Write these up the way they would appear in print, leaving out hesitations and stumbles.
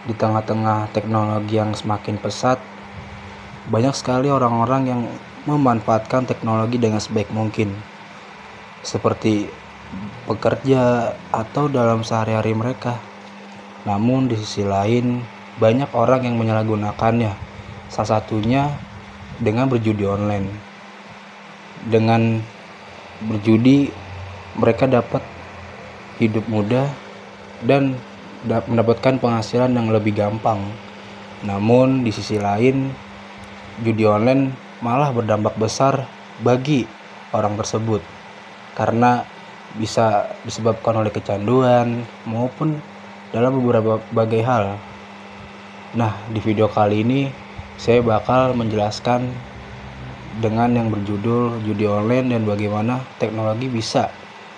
Di tengah-tengah teknologi yang semakin pesat, banyak sekali orang-orang yang memanfaatkan teknologi dengan sebaik mungkin, seperti bekerja atau dalam sehari-hari mereka. Namun di sisi lain, banyak orang yang menyalahgunakannya, salah satunya dengan berjudi online. Dengan berjudi, mereka dapat hidup mudah dan mendapatkan penghasilan yang lebih gampang. Namun di sisi lain, judi online malah berdampak besar bagi orang tersebut karena bisa disebabkan oleh kecanduan maupun dalam beberapa bagai hal. Nah, di video kali ini saya bakal menjelaskan dengan yang berjudul judi online dan bagaimana teknologi bisa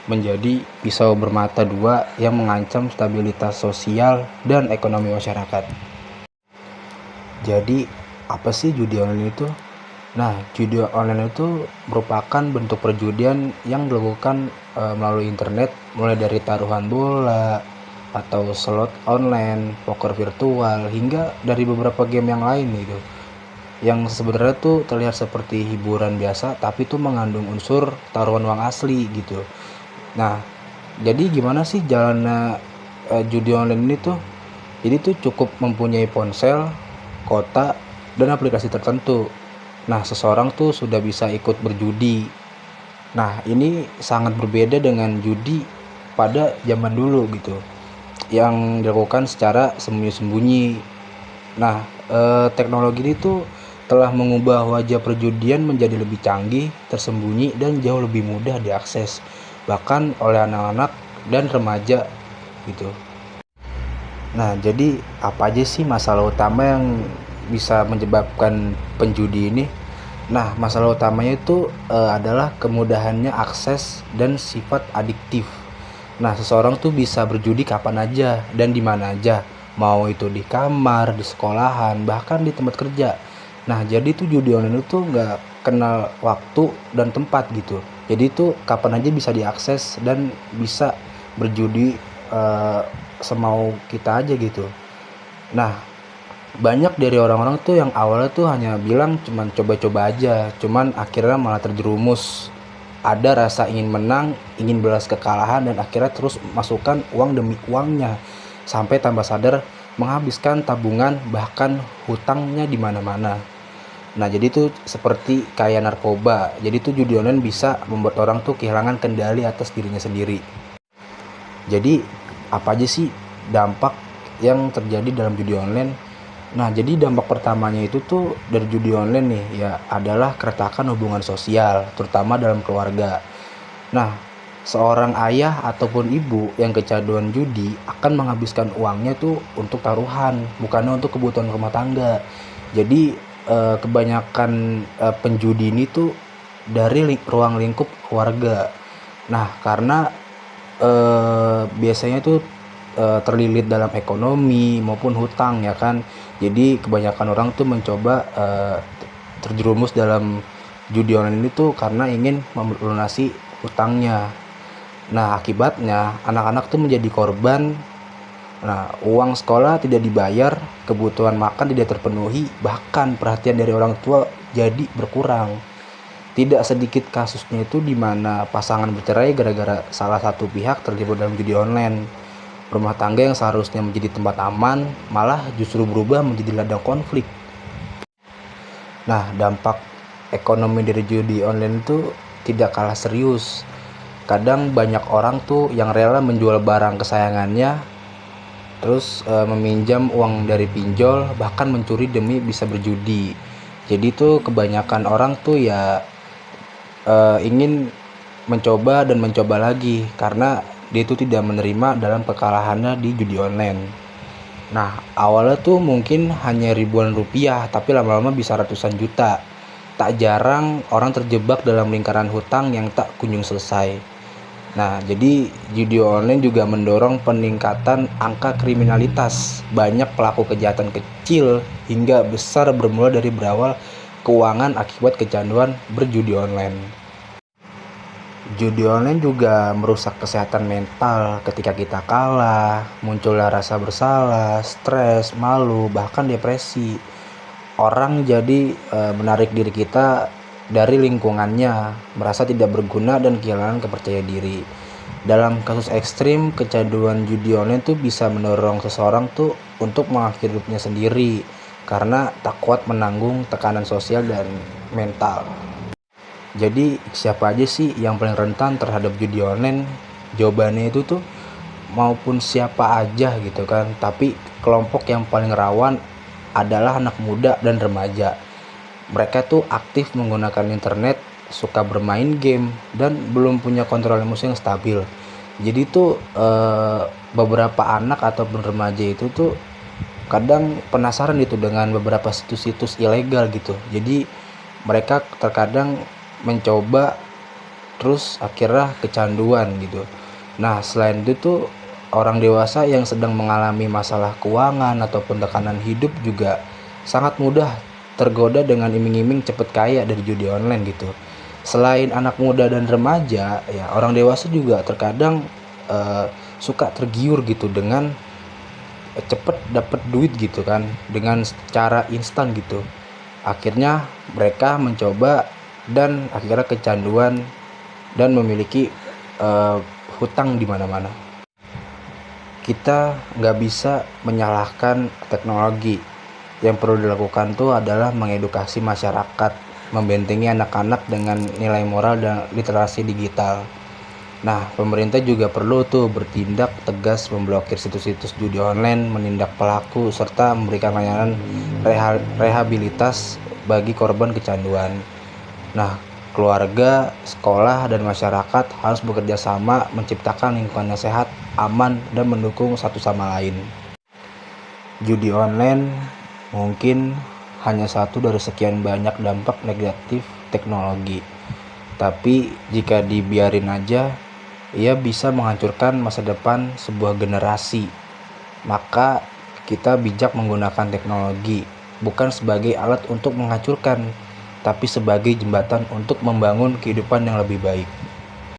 menjadi pisau bermata dua yang mengancam stabilitas sosial dan ekonomi masyarakat. Jadi, apa sih judi online itu? Nah, judi online itu merupakan bentuk perjudian yang dilakukan melalui internet, mulai dari taruhan bola atau slot online, poker virtual, hingga dari beberapa game yang lain gitu. Yang sebenarnya tuh terlihat seperti hiburan biasa, tapi tuh mengandung unsur taruhan uang asli gitu. Nah, jadi gimana sih jalannya judi online ini tuh? Jadi tuh cukup mempunyai ponsel, kota, dan aplikasi tertentu. Nah, seseorang tuh sudah bisa ikut berjudi. Nah, ini sangat berbeda dengan judi pada zaman dulu gitu, yang dilakukan secara sembunyi-sembunyi. Nah, teknologi ini tuh telah mengubah wajah perjudian menjadi lebih canggih, tersembunyi, dan jauh lebih mudah diakses, bahkan oleh anak-anak dan remaja gitu. Nah, jadi apa aja sih masalah utama yang bisa menyebabkan penjudi ini? Nah, masalah utamanya itu adalah kemudahannya akses dan sifat adiktif. Nah, seseorang tuh bisa berjudi kapan aja dan di mana aja, mau itu di kamar, di sekolahan, bahkan di tempat kerja. Nah, jadi tuh judi online itu nggak kenal waktu dan tempat gitu. Jadi tuh kapan aja bisa diakses dan bisa berjudi eh, semau kita aja gitu. Nah, banyak dari orang-orang tuh yang awalnya tuh hanya bilang cuman coba-coba aja, cuman akhirnya malah terjerumus. Ada rasa ingin menang, ingin balas kekalahan, dan akhirnya terus masukkan uang demi uangnya sampai tanpa sadar menghabiskan tabungan, bahkan hutangnya di mana-mana. Nah, jadi itu seperti kayak narkoba. Jadi tuh judi online bisa membuat orang tuh kehilangan kendali atas dirinya sendiri. Jadi apa aja sih dampak yang terjadi dalam judi online? Nah, jadi dampak pertamanya itu tuh dari judi online nih ya adalah keretakan hubungan sosial, terutama dalam keluarga. Nah, seorang ayah ataupun ibu yang kecanduan judi akan menghabiskan uangnya tuh untuk taruhan, bukannya untuk kebutuhan rumah tangga. Jadi kebanyakan penjudi ini tuh dari ruang lingkup keluarga. Nah, karena biasanya tuh terlilit dalam ekonomi maupun hutang ya kan. Jadi kebanyakan orang tuh mencoba terjerumus dalam judi online itu karena ingin melunasi hutangnya. Nah, akibatnya anak-anak tuh menjadi korban. Nah, uang sekolah tidak dibayar, kebutuhan makan tidak terpenuhi, bahkan perhatian dari orang tua jadi berkurang. Tidak sedikit kasusnya itu di mana pasangan bercerai gara-gara salah satu pihak terlibat dalam judi online. Rumah tangga yang seharusnya menjadi tempat aman malah justru berubah menjadi ladang konflik. Nah, dampak ekonomi dari judi online itu tidak kalah serius. Kadang banyak orang tuh yang rela menjual barang kesayangannya, terus meminjam uang dari pinjol, bahkan mencuri demi bisa berjudi. Jadi tuh kebanyakan orang tuh ya ingin mencoba dan mencoba lagi karena dia itu tidak menerima dalam kekalahannya di judi online. Nah, awalnya tuh mungkin hanya ribuan rupiah, tapi lama-lama bisa ratusan juta. Tak jarang orang terjebak dalam lingkaran hutang yang tak kunjung selesai. Nah, jadi judi online juga mendorong peningkatan angka kriminalitas. Banyak pelaku kejahatan kecil hingga besar bermula dari berawal keuangan akibat kecanduan berjudi online. Judi online juga merusak kesehatan mental ketika kita kalah, munculnya rasa bersalah, stres, malu, bahkan depresi. Orang jadi menarik diri kita dari lingkungannya, merasa tidak berguna dan kehilangan kepercayaan diri. Dalam kasus ekstrim, kecanduan judi online tuh bisa mendorong seseorang tuh untuk mengakhiri hidupnya sendiri karena tak kuat menanggung tekanan sosial dan mental. Jadi siapa aja sih yang paling rentan terhadap judi online? Jawabannya itu tuh maupun siapa aja gitu kan. Tapi kelompok yang paling rawan adalah anak muda dan remaja. Mereka tuh aktif menggunakan internet, suka bermain game, dan belum punya kontrol emosi yang stabil. Jadi tuh beberapa anak ataupun remaja itu tuh kadang penasaran gitu dengan beberapa situs-situs ilegal gitu. Jadi mereka terkadang mencoba terus akhirnya kecanduan gitu. Nah, selain itu tuh orang dewasa yang sedang mengalami masalah keuangan ataupun tekanan hidup juga sangat mudah tergoda dengan iming-iming cepet kaya dari judi online gitu. Selain anak muda dan remaja, ya orang dewasa juga terkadang eh, suka tergiur gitu dengan cepet dapet duit gitu kan, dengan cara instan gitu. Akhirnya mereka mencoba dan akhirnya kecanduan dan memiliki eh, hutang di mana-mana. Kita nggak bisa menyalahkan teknologi. Yang perlu dilakukan tuh adalah mengedukasi masyarakat, membentengi anak-anak dengan nilai moral dan literasi digital. Nah, pemerintah juga perlu tuh bertindak tegas memblokir situs-situs judi online, menindak pelaku, serta memberikan layanan rehabilitas bagi korban kecanduan. Nah, keluarga, sekolah, dan masyarakat harus bekerja sama menciptakan lingkungan yang sehat, aman, dan mendukung satu sama lain. Judi online mungkin hanya satu dari sekian banyak dampak negatif teknologi. Tapi jika dibiarin aja, ia bisa menghancurkan masa depan sebuah generasi. Maka kita bijak menggunakan teknologi bukan sebagai alat untuk menghancurkan, tapi sebagai jembatan untuk membangun kehidupan yang lebih baik.